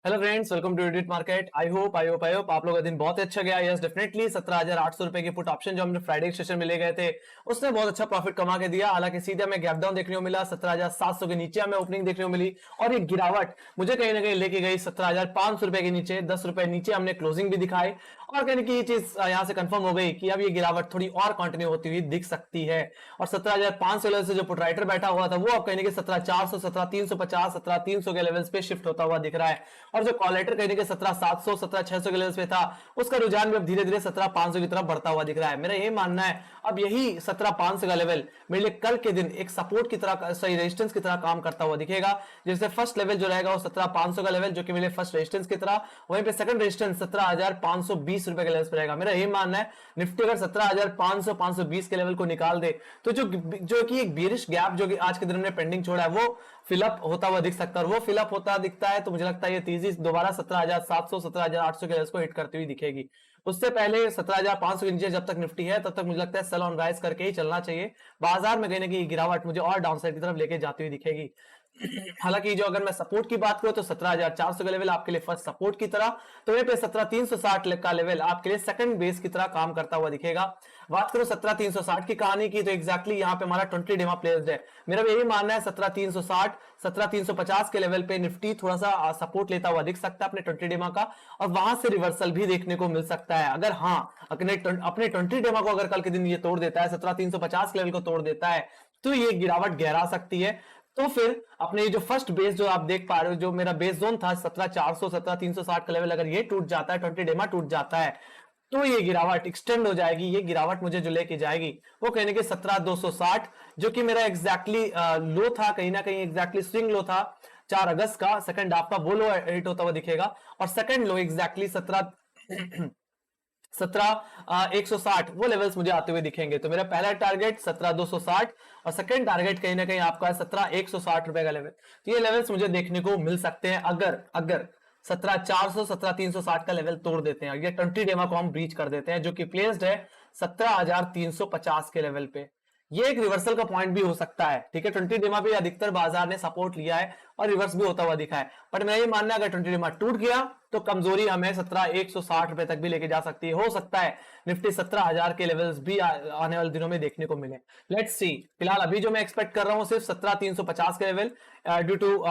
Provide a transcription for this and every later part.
Hello friends, welcome to डिट market. I hope आप लोगों का दिन बहुत अच्छा गया। यस डेफिनेटली 17,800 रुपए की पुट ऑप्शन जो हमने फ्राइडे के सेशन में ले गए थे उसने बहुत अच्छा प्रॉफिट कमा के दिया। हालांकि सीधे हमें गैप डाउन देखने को मिला, 17,700 के नीचे हमें ओपनिंग देखने को मिली और ये गिरावट मुझे कहीं ना कहीं लेके गई 17,500 रुपए के नीचे। 10 रुपए नीचे हमने क्लोजिंग भी दिखाई और कहीं ना कहीं ये चीज यहाँ से कंफर्म हो गई कि अब ये गिरावट थोड़ी और कंटिन्यू होती हुई दिख सकती है। और 17,500 लेवल से जो पुट राइटर बैठा हुआ था वो अब कहीं ना कहीं 17,400, 17,350, 17,300 के लेवल्स पे शिफ्ट होता हुआ दिख रहा है। और जो कॉल लेटर कहीं ना कहीं 17,700, 17,600 के लेवल्स पे था उसका रुझान भी अब धीरे धीरे 17,500 की तरफ बढ़ता हुआ दिख रहा है। मेरा ये मानना है अब यही 17,500 का लेवल मेरे लिए कल के दिन एक सपोर्ट की तरह, सही रेजिस्टेंस की तरह काम करता हुआ दिखेगा। जैसे फर्स्ट लेवल जो रहेगा वो 17,500 का लेवल जो कि मेरे फर्स्ट रेजिस्टेंस की तरह, वहीं पे सेकंड रेजिस्टेंस 17,520 रुपए के लेवल पे रहेगा। मेरा ये मानना है निफ्टी अगर 17,500, 520 के लेवल को निकाल दे तो जो कि एक बेरिश गैप जो कि आज के दिन में पेंडिंग छोड़ा है वो फिलअप होता हुआ दिख सकता है। और वो फिलअप होता दिखता है तो मुझे लगता है ये तेजी दोबारा 17,700, 17,800 के लेवल्स को हिट करती हुई दिखेगी। उससे पहले 17,500 के नीचे जब तक निफ्टी है तब तक मुझे लगता है सेल ऑन राइज करके ही चलना चाहिए। बाजार में कहीं ना कहीं गिरावट मुझे और डाउनसाइड की तरफ लेके जाती हुई दिखेगी। हालांकि जो अगर मैं सपोर्ट की बात करूं तो 17,400 का लेवल आपके लिए फर्स्ट सपोर्ट की तरह, तो वहीं पे 17,360 का लेवल आपके लिए सेकंड बेस की तरह काम करता हुआ दिखेगा। बात करूं 17,360 की कहानी की तो एग्जैक्टली यहां पे हमारा 20 डेमा प्लेस्ड है। मेरा यही मानना है 17,360, 17,350 के लेवल पे निफ्टी थोड़ा सा सपोर्ट लेता हुआ दिख सकता है अपने 20 डेमा का, और वहां से रिवर्सल भी देखने को मिल सकता है। अगर हाँ अपने 20 डेमा को अगर कल के दिन ये तोड़ देता है, 17,350 के लेवल को तोड़ देता है, तो ये गिरावट गहरा सकती है। तो फिर अपने जो फर्स्ट बेस जो आप देख पा रहे हो, जो मेरा बेस जोन था 17,400, 17,360 का लेवल, अगर ये टूट जाता है, 20 डेमा टूट जाता है, तो ये गिरावट एक्सटेंड हो जाएगी। ये गिरावट मुझे जो लेके जाएगी वो कहने के 17,260, जो कि मेरा एग्जैक्टली लो था, कहीं ना कहीं एग्जैक्टली स्विंग लो था 4 अगस्त का, सेकंड हाफ का वो लो हिट होता हुआ दिखेगा। और सेकंड लो एग्जैक्टली 17,160 वो लेवल्स मुझे आते हुए दिखेंगे। तो मेरा पहला टारगेट 17,260 और सेकंड टारगेट कहीं ना कहीं आपका 17,160 रुपए का लेवल। तो ये लेवल्स मुझे देखने को मिल सकते हैं अगर अगर 17,400, 17,360 का लेवल तोड़ देते हैं, ये 20 डेमा को हम ब्रीच कर देते हैं, जो कि प्लेस्ड है 17,350 के लेवल पे। ये एक रिवर्सल का पॉइंट भी हो सकता है। ठीक है, 20 डेमा भी अधिकतर बाजार ने सपोर्ट लिया है और रिवर्स भी होता हुआ दिखा है। बट मेरा ये मानना है अगर 20 डेमा टूट गया तो कमजोरी हमें 17,160 रुपए तक भी लेके जा सकती है। हो सकता है निफ्टी 17,000 के लेवल्स भी आने वाले दिनों में देखने को मिले। Let's see. फिलहाल अभी जो मैं एक्सपेक्ट कर रहा हूं सिर्फ 17,350 के level, due to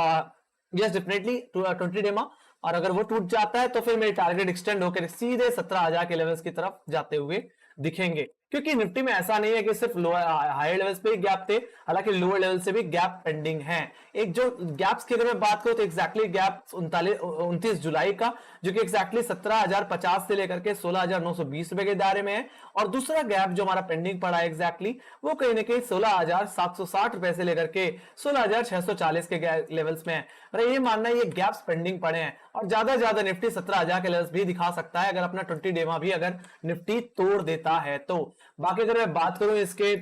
yes definitely 20 डेमा। और अगर वो टूट जाता है तो फिर मेरी टारगेट एक्सटेंड होकर सीधे 17,000 के लेवल्स की तरफ जाते हुए दिखेंगे। क्योंकि निफ्टी में ऐसा नहीं है कि सिर्फ लोअर हायर लेवल्स पे ही गैप थे, हालांकि लोअर लेवल से भी गैप पेंडिंग है। एक जो गैप्स की अगर मैं बात करूं तो एग्जैक्टली गैप 29 जुलाई का, जो कि एग्जैक्टली 17,050 से लेकर के 16,920 रुपए के दायरे में है। और दूसरा गैप जो हमारा पेंडिंग पड़ा है एग्जैक्टली वो कहीं ना कहीं 16,760 रुपए से लेकर के 16,640 के लेवल्स में है। मेरा ये मानना है ये गैप्स पेंडिंग पड़े हैं और ज्यादा निफ्टी 17,000 के लेवल्स भी दिखा सकता है अगर अपना 20 डेमा भी अगर निफ्टी तोड़ देता है तो। बाकी अगर मैं बात करूं इसके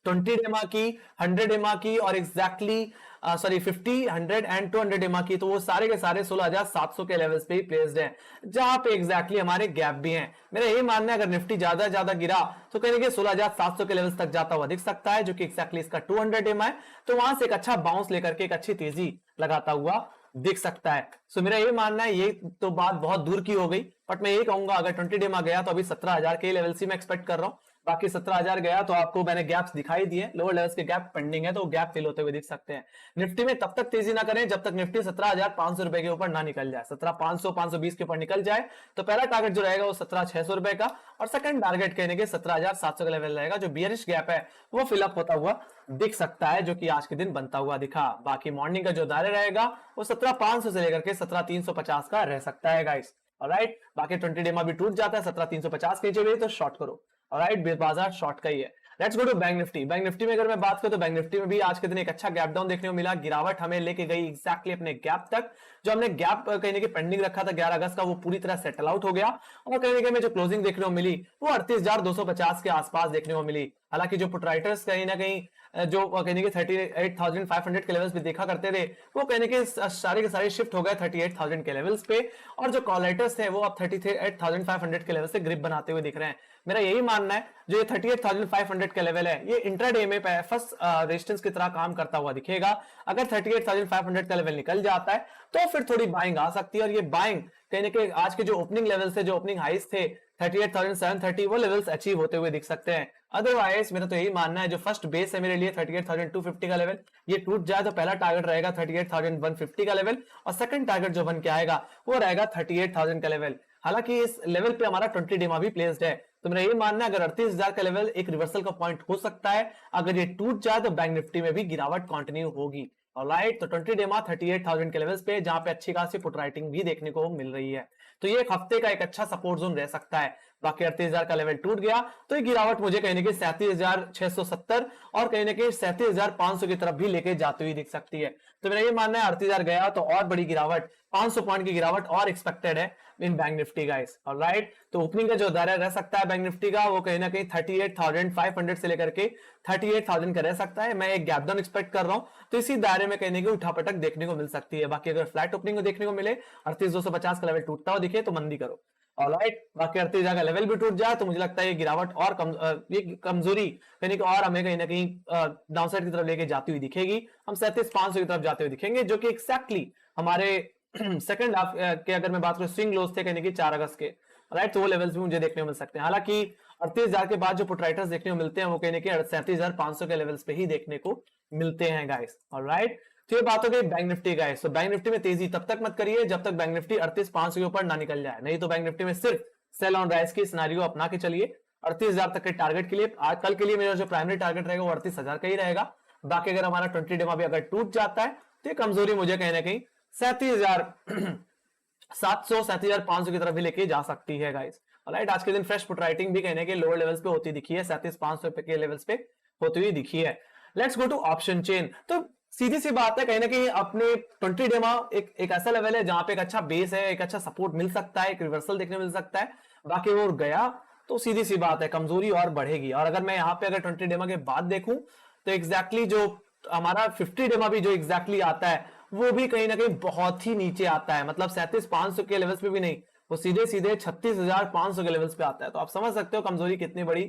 20 डेमा की, 100 डेमा की और एग्जैक्टली 50, 100 एंड 200 डेमा की, तो वो सारे के सारे 16,700 के लेवल्स पे ही प्लेस्ड हैं, जहां पे एग्जैक्टली हमारे गैप भी हैं। मेरा ये मानना है अगर निफ्टी ज्यादा गिरा तो कहेंगे 16,700 के लेवल्स तक जाता हुआ दिख सकता है, जो कि एग्जैक्टली इसका 200 डेमा है। तो वहां से एक अच्छा बाउंस लेकर के एक अच्छी तेजी लगाता हुआ दिख सकता है। सो मेरा ये मानना है, ये तो बात बहुत दूर की हो गई, बट मैं ये कहूंगा अगर 20 डेमा गया तो अभी 17,000 के लेवल से मैं एक्सपेक्ट कर रहा हूं। बाकी 17,000 गया तो आपको मैंने गैप्स दिखाई दिए, लोअर लेवल्स के गैप पेंडिंग है तो गैप फिल होते हुए दिख सकते हैं। निफ्टी में तब तक तेजी ना करें जब तक निफ्टी 17,500 रुपए के ऊपर ना निकल जाए। 17,500, 520 के ऊपर निकल जाए तो पहला टारगेट जो रहेगा वो 17,600 रुपए का और सेकंड टारगेट कहने के 17,700 का लेवल रहेगा। जो बियरिश गैप है वो फिलअप होता हुआ दिख सकता है, जो कि आज के दिन बनता हुआ दिखा। बाकी मॉर्निंग का जो दायरा रहेगा वो 17,500 से लेकर के 17,350 का रह सकता है गाइस। ऑलराइट, बाकी 20 डेमा भी टूट जाता है 17,350 के नीचे भी तो शॉर्ट करो। ऑलराइट, बाजार शॉर्ट का ही है। Let's go to bank Nifty. Bank Nifty में अगर मैं बात करूं तो बैंक निफ्टी में भी आज के दिन एक अच्छा गैप डाउन देखने को मिला। गिरावट हमें लेके गई एग्जैक्टली अपने गैप तक। जो हमने गैप कहने के पेंडिंग रखा था 11 अगस्त का, वो पूरी तरह सेटल आउट हो गया और कहने के में जो क्लोजिंग देखने को मिली वो 38,250 के आसपास देखने को मिली। हालांकि जो पुट राइटर्स कहीं ना कहीं जो कहने के 38,500 के लेवल्स पे देखा करते थे, वो कहने के सारे के सारे शिफ्ट हो गए 38,000 के लेवल्स पे, और जो कॉल राइटर्स थे वो अब 38,500 के लेवल से ग्रिप बनाते हुए दिख रहे हैं। मेरा यही मानना है जो ये 38,500 का लेवल है ये इंट्राडे में फर्स्ट रेजिस्टेंस की तरह काम करता हुआ दिखेगा। अगर 38,500 का लेवल निकल जाता है तो फिर थोड़ी बाइंग आ सकती है, और ये बाइंग कहने के आज के जो ओपनिंग लेवल से, जो ओपनिंग हाइस थे 38,730, वो लेवल्स अचीव होते हुए दिख सकते हैं। अदरवाइज मेरा तो यही मानना है जो फर्स्ट बेस है मेरे लिए 38,250 का लेवल, ये टूट जाए तो पहला टारगेट रहेगा 38,150 का लेवल, और सेकंड टारगेट जो बन के आएगा वो रहेगा 38,000 का लेवल। हालांकि इस लेवल पे हमारा 20 डेमा भी प्लेस्ड है, तो मेरा ये मानना है अगर 38,000 का लेवल एक रिवर्सल का पॉइंट हो सकता है, अगर ये टूट जाए तो बैंक निफ्टी में भी गिरावट कंटिन्यू होगी। ऑलराइट, तो 20 डेमा 38,000 के लेवल्स पे, जहां पे अच्छी खासी पुट राइटिंग भी देखने को मिल रही है, तो ये एक हफ्ते का एक अच्छा सपोर्ट जोन रह सकता है। बाकी 38,000 का लेवल टूट गया तो ये गिरावट मुझे कहने की 37,670 और कहने के 37,500 की तरफ भी लेके जाती हुई दिख सकती है। तो मेरा ये मानना है 38,000 गया तो और बड़ी गिरावट, 500 पॉइंट की गिरावट और एक्सपेक्टेड है इन बैंक निफ्टी गाइस। ऑलराइट, तो ओपनिंग का जो दायरा रह सकता है बैंक निफ्टी का वो कहीं ना कहीं 38,500 से लेकर के 38,000 का रह सकता है। मैं एक गैप डाउन एक्सपेक्ट कर रहा हूं, तो इसी दायरे में कहने की उठापटक देखने को मिल सकती है। बाकी अगर फ्लैट ओपनिंग को देखने को मिले, 38,250 का लेवल टूटता हुआ दिखे तो मंदी करो। ऑलराइट, बाकी 38,000 का लेवल भी टूट जाए तो मुझे लगता है ये गिरावट और ये कमजोरी यानी कि और हमें कहीं ना कहीं डाउनसाइड की तरफ लेके जाती हुई दिखेगी। हम 37,500 की तरफ जाते हुए दिखेंगे, जो कि एक्जैक्टली हमारे सेकंड हाफ के अगर मैं बात करूं स्विंग लोस थे कहने की 4 अगस्त के, राइट, तो वो लेवल्स भी मुझे देखने को मिल सकते हैं। हालांकि 38,000 के बाद जो पुट राइटर्स देखने को मिलते हैं वो कहने के 37,500 के लेवल्स पे ही देखने को मिलते हैं गाइस। ऑलराइट, तो ये बात हो गई बैंक निफ्टी गाइस। तो बैंक निफ्टी में तेजी तब तक मत करिए जब तक बैंक निफ्टी 38,500 के ऊपर ना निकल जाए, नहीं तो बैंक निफ्टी में सिर्फ सेल ऑन राइज की सिनेरियो अपना के चलिए। 38,000 तक के टारगेट के लिए आज कल के लिए मेरा जो प्राइमरी टारगेट रहेगा वो 38,000 का ही रहेगा। बाकी अगर हमारा 20 डेमा भी अगर टूट जाता है तो ये कमजोरी मुझे कहीं ना कहीं 37,700 37,500 की तरफ भी लेके जा सकती है गाइस। ऑलराइट, आज के दिन फ्रेश पुट राइटिंग भी कहने के लोअर लेवल्स पे होती दिखी है, 37,500 के लेवल्स पे होती हुई दिखी है। Let's go to option chain. तो सीधी सी बात है कहीं ना कहीं अपने 20 डेमा एक ऐसा लेवल है जहां पे एक अच्छा बेस है, एक अच्छा सपोर्ट मिल सकता है, एक रिवर्सल देखने मिल सकता है। बाकी वो गया तो सीधी सी बात है कमजोरी और बढ़ेगी। और अगर मैं यहाँ पे अगर 20 डेमा के बाद देखूं तो एग्जैक्टली जो हमारा 50 डेमा भी जो एग्जैक्टली आता है वो भी कहीं ना कहीं बहुत ही नीचे आता है, मतलब 37,500 के लेवल्स पे भी नहीं, वो सीधे सीधे 36,500 के लेवल्स पे आता है। तो आप समझ सकते हो कमजोरी कितनी बड़ी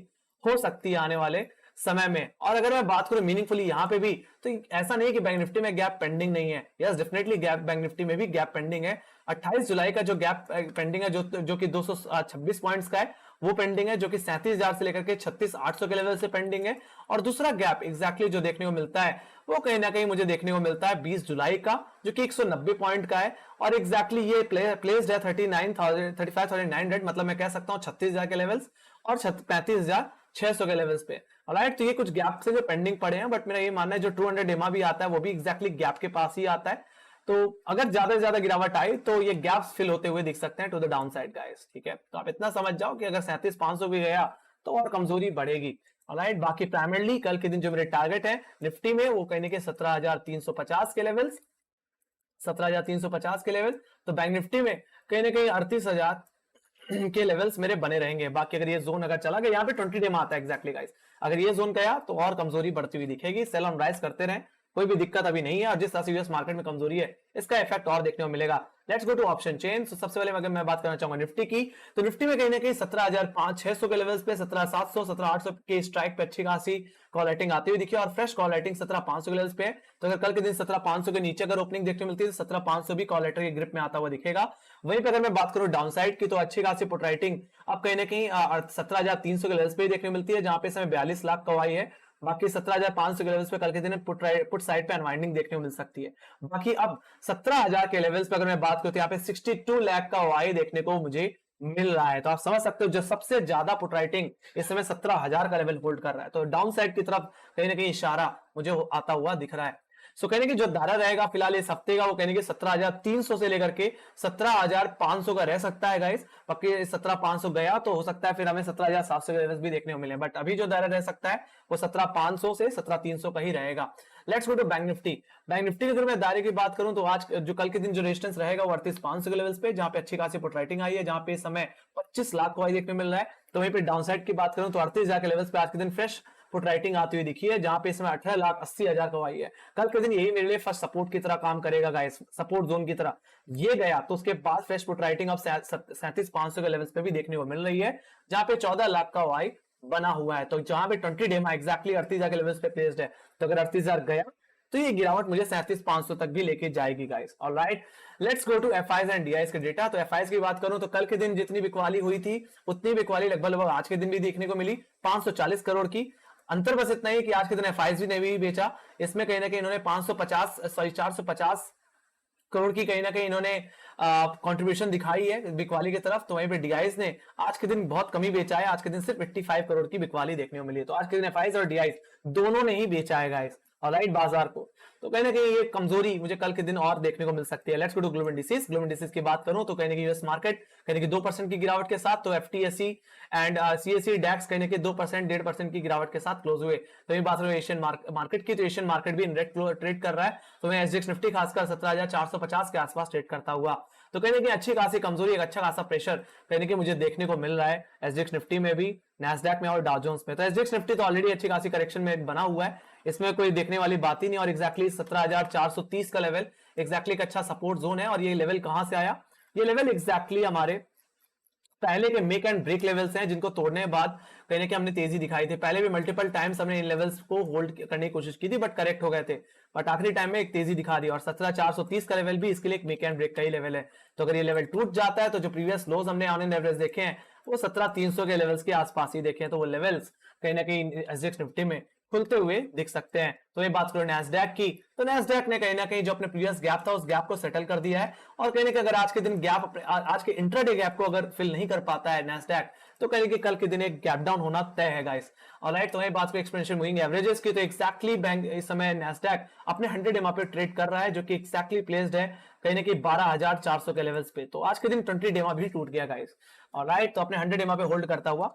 हो सकती है आने वाले समय में। और अगर मैं बात करूं मीनिंगफुली यहाँ पे भी, तो ऐसा नहीं कि बैंक निफ्टी में गैप पेंडिंग नहीं है, yes definitely gap bank Nifty में भी गैप पेंडिंग है। 28 जुलाई का जो गैप पेंडिंग है जो कि 226 पॉइंट्स का है वो पेंडिंग है, जो कि 37,000 से लेकर के 36,800 के लेवल से पेंडिंग है। और दूसरा गैप एग्जैक्टली जो देखने को मिलता है वो कहीं ना कहीं मुझे देखने को मिलता है 20 जुलाई का, जो कि 190 पॉइंट का है। और एग्जैक्टली ये प्लेस्ड है 35,900, मतलब मैं कह सकता हूँ 36,000 के लेवल्स और 35,600 के लेवल्स पे। ऑलराइट, तो ये कुछ गैप से जो पेंडिंग पड़े हैं, बट मेरा ये मानना है जो 200 डेमा भी आता है वो भी एग्जैक्टली गैप के पास ही आता है। तो अगर ज्यादा से ज्यादा गिरावट आई तो ये गैप्स फिल होते हुए दिख सकते हैं to the down side guys. ठीक है, तो आप इतना समझ जाओ कि अगर 37,500 भी गया तो और कमजोरी बढ़ेगी। ऑलराइट, बाकी प्राइमरली कल के दिन जो मेरे टारगेट है निफ्टी में वो कहने के 17,350 के लेवल्स, 17,350 के लेवल। तो बैंक निफ्टी में कहीं ना कहीं 38,000 के लेवल्स मेरे बने रहेंगे। बाकी अगर ये जोन अगर चला गया, यहाँ पे 20 डे में आता है एग्जैक्टली गाइस, अगर ये जोन गया तो और कमजोरी बढ़ती हुई दिखेगी। सेल ऑन राइज करते रहें, कोई भी दिक्कत अभी नहीं है। और जिस तरह से यूएस मार्केट में कमजोरी है इसका इफेक्ट और देखने को मिलेगा। Let's go to option chain. तो सबसे पहले अगर मैं बात करना चाहूंगा निफ्टी की, तो निफ्टी में कहीं ना कहीं 17,600 के लेवल्स पे 17,700 17,800 के स्ट्राइक पे अच्छी खासी कॉल राइटिंग आती हुई दिखी और फ्रेश कॉल राइटिंग 17,500 के लेवल्स पे है। तो अगर कल के दिन 17,500 के नीचे अगर ओपनिंग देखने मिलती है तो 17,500 भी कॉल राइटर के ग्रिप में आता हुआ दिखेगा। वहीं पे अगर मैं बात करूं डाउन साइड की, तो अच्छी खासी पुट राइटिंग अब कहीं ना कहीं 17,300 के लेवल्स पे देखने मिलती है, जहां पे समय 42 लाख कवाई है। बाकी 17,500 के लेवल्स पे कल के दिन पुट साइड पे अनवाइंडिंग देखने को मिल सकती है। बाकी अब 17,000 के लेवल्स पे अगर मैं बात करूं तो यहाँ पे 62 लाख का वाई देखने को मुझे मिल रहा है। तो आप समझ सकते हो जो सबसे ज्यादा पुट राइटिंग इस समय 17,000 का लेवल होल्ड कर रहा है। तो डाउन साइड की तरफ कहीं ना कहीं इशारा मुझे आता हुआ दिख रहा है। सो कहने की जो धारा रहेगा फिलहाल इस हफ्ते का वो कहने की 17,300 से लेकर के 17,500 का रह सकता है गाइस। बाकी 17,500 गया तो हो सकता है फिर हमें 17,700 के लेवल्स भी देखने को मिले, बट अभी जो धारा रह सकता है वो 17,500 से 17,300 का ही रहेगा। Let's go to bank Nifty. Bank Nifty की अगर मैं दायरे की बात करूं तो आज जो कल के दिन जो रेजिस्टेंस रहेगा वो 38,500 के लेवल्स पे, जहां पे अच्छी खासी पुट राइटिंग आई है, जहां पे इस समय 25 लाख को देखने मिल रहा है। तो वहीं पे डाउन साइड की बात करूं तो 38,000 के लेवल्स पे आज के दिन फ्रेश पुट राइटिंग आती हुई दिखी है, जहां पे इसमें 18,80,000 का वाई है। कल के दिन यही मेरे लिए फर्स्ट सपोर्ट की तरह काम करेगा गाइस, सपोर्ट जोन की तरह ये गया तो उसके बाद फ्रेश पुट राइटिंग अब 37,500 के लेवल्स पे भी देखने को मिल रही है, जहां पे 14 लाख का वाई बना हुआ है। तो जहां पे 20 डेमा एक्जैक्टली 38,000 के लेवल्स पे प्लेस्ड है, तो अगर 38,000 गया तो ये गिरावट मुझे 37,500 तक भी लेके जाएगी guys. Alright, let's go to FIIs and DIIs के डेटा। तो एफआईज की बात करूं तो कल के दिन जितनी बिकवाली हुई थी उतनी बिकवाली लगभग आज के दिन भी देखने को मिली, 540 करोड़ की। अंतर बस इतना ही कि आज के दिन एफआईज भी नहीं बेचा, इसमें कहीं ना कहीं इन्होंने 450 करोड़ की कहीं ना कहीं इन्होंने कंट्रीब्यूशन दिखाई है बिकवाली की तरफ। तो वहीं पे डीआईज ने आज के दिन बहुत कमी बेचा है, आज के दिन सिर्फ 85 करोड़ की बिकवाली देखने को मिली है। तो आज के दिन एफआईज और डीआईज दोनों ने ही बेचा है गाइस, ऑलराइट, बाजार को। तो कहीं ना कहीं ये कमजोरी मुझे कल के दिन और देखने को मिल सकती है। Let's go to global indices. Global indices की बात करूं तो कहीं ना कहीं यूएस मार्केट कहीं ना कहीं 2% की गिरावट के साथ, तो एफटीएसई एंड सीएसई डैक्स कहीं ना कहीं 2% 1.5% की गिरावट के साथ क्लोज हुए। तो ये बात रही एशियन मार्केट की, तो एशियन मार्केट भी इनडेक्स ट्रेड कर रहा है। तो मैं एसजीएक्स निफ्टी खासकर 17,450 के आसपास ट्रेड करता हुआ, तो कहीं ना कहीं अच्छी खासी कमजोरी, एक अच्छा खासा प्रेशर कहीं ना कहीं मुझे देखने को मिल रहा है एसजीएक्स निफ्टी में भी, नैस्डैक में और डाउ जोन्स में। तो एसजीएक्स निफ्टी तो ऑलरेडी अच्छी खासी करेक्शन में बना हुआ है, इसमें कोई देखने वाली बात ही नहीं। और एक्जैक्टली 17,430 का लेवल एक्जैक्टली एक अच्छा सपोर्ट जोन है। और ये लेवल कहां से आया, ये लेवल एक्जैक्टली हमारे पहले के मेक एंड ब्रेक लेवल्स हैं, जिनको तोड़ने के बाद कहीं ना कहीं हमने तेजी दिखाई थी। पहले भी मल्टीपल टाइम्स हमने इन लेवल्स को होल्ड करने की कोशिश की थी, बट करेक्ट हो गए थे, बट आखिरी टाइम में एक तेजी दिखा दी। और 17,430 का लेवल भी इसके लिए एक मेक एंड ब्रेक का ही लेवल है। तो अगर ये लेवल टूट जाता है तो जो प्रीवियस लोज हमने ऑन एन एवरेज देखे हैं वो 17,300 के लेवल्स के आसपास ही देखे हैं, तो वो लेवल्स कहीं ना कहीं एसजीएक्स निफ्टी में खुलते हुए दिख सकते हैं। तो ये बात करो नैस्डैक की, तो नैस्डैक ने कहीं ना कहीं जो अपने प्रीवियस गैप था उस गैप को सेटल कर दिया है। और कहीं ना कहीं अगर आज के दिन गैप, आज के इंट्राडे गैप को अगर फिल नहीं कर पाता है नैस्डैक, तो कहीं ना कहीं कल के दिन एक गैप डाउन होना तय है गाइस। ऑलराइट, तो ये बात को एक्सपेंशन मूविंग एवरेजेस की, तो एक्जैक्टली बैंक इस समय नैस्डैक अपने 100 EMA पे ट्रेड कर रहा है, जो कि एक्जैक्टली प्लेस्ड है कहीं ना कहीं 12,400 के लेवल्स पे। तो आज के दिन 20 EMA भी टूट गया गाइस। ऑलराइट, तो अपने 100 EMA पे होल्ड करता हुआ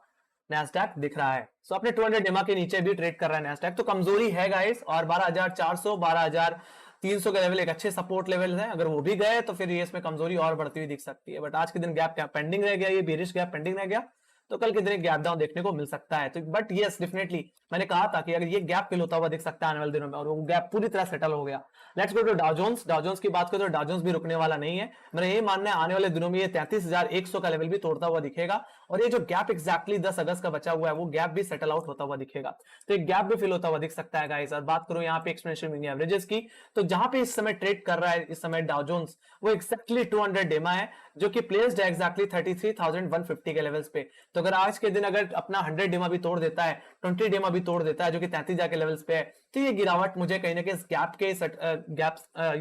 नैस्डैक दिख रहा है। सो अपने 200 EMA के नीचे भी ट्रेड कर रहा है नैस्डैक, तो कमजोरी है गाइस। और 12,400 12,300 के लेवल एक अच्छे सपोर्ट लेवल है, अगर वो भी गए तो फिर ये इसमें कमजोरी और बढ़ती हुई दिख सकती है। बट आज के दिन गैप पेंडिंग रह गया, ये बेरिश गैप पेंडिंग रह गया, तो कल के दिन गैप डाउन देखने को मिल सकता है। तो बट यस डेफिनेटली मैंने कहा था कि अगर ये गैप फिल होता हुआ दिख सकता है आने वाले दिनों में, और वो गैप पूरी तरह सेटल हो गया। Let's go to Dow Jones. Dow Jones की बात करें तो डाउ जोन्स भी रुकने वाला नहीं है। मेरा ये मानना है आने वाले दिनों में ये 33,100 का लेवल भी तोड़ता हुआ दिखेगा, और ये जो गैप एक्जैक्टली 10 अगस्त का बचा हुआ है वो गैप भी सेटल आउट होता हुआ दिखेगा। तो एक गैप भी फिल होता हुआ दिख सकता है गाइस। और बात करूं यहाँ पे एक्सपोनेंशियल मूविंग एवरेजेस की, तो जहां पे इस समय ट्रेड कर रहा है इस समय डाउ जोन्स, वो एक्जैक्टली 200 EMA है, जो कि प्लेस्ड है एक्जैक्टली 33,150 के लेवल्स पे। तो अगर आज के दिन अगर अपना 100 EMA भी तोड़ देता है, 20 EMA भी तोड़ देता है, जो कि 33,000 के लेवल्स पे है, तो ये गिरावट मुझे कहीं ना कहीं इस गैप के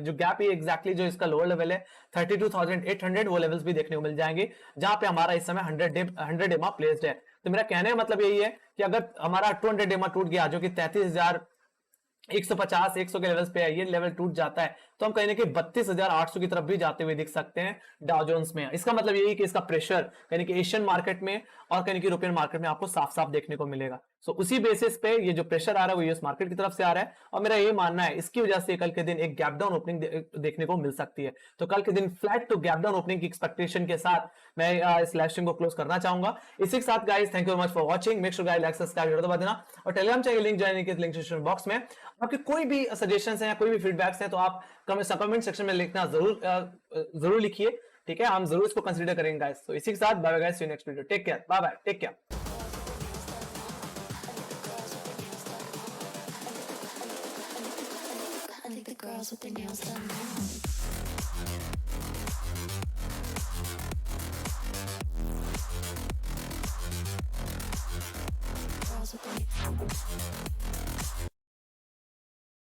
जो गैप ही एक्जैक्टली जो इसका लोअर लेवल है 32,800, वो लेवल्स भी देखने को मिल जाएंगे, जहां पे हमारा इस समय 100 EMA प्लेस्ड है। तो मेरा कहने का मतलब यही है कि अगर हमारा 200 EMA टूट गया, जो कि 33,150 के लेवल्स पे है, ये लेवल टूट जाता है, तो हम कहीं ना कहीं 32,800 की तरफ भी जाते हुए दिख सकते हैं डाउ जोन्स में। इसका मतलब यही कि इसका प्रेशर कहीं ना कहीं एशियन मार्केट में और कहीं ना कहीं यूरोपियन मार्केट में आपको साफ साफ देखने को मिलेगा। सो उसी बेसिस पे ये जो प्रेशर आ रहा है वो यूएस मार्केट की तरफ से आ रहा है, और मेरा ये मानना है इसकी वजह से कल के दिन एक गैप डाउन ओपनिंग देखने को मिल सकती है। तो कल के दिन flat to gap down opening की एक्सपेक्टेशन के साथ मैं इस लाइव स्ट्रीम को क्लोज करना चाहूंगा। इसी के साथ guys thank you very much for watching. Make sure guys like subscribe दबा देना, और टेलीग्राम चैनल लिंक ज्वाइन के लिंक डिस्क्रिप्शन बॉक्स में। आपके कोई भी सजेशंस हैं या कोई भी फीडबैक्स हैं तो आप कमेंट सेक्शन में लिखना जरूर लिखिए, ठीक है, हम जरूर इसको कंसीडर करेंगे गाइस। तो इसी के साथ bye bye guys, see you next video, take care, bye bye, take care. I think the girls with their nails done now.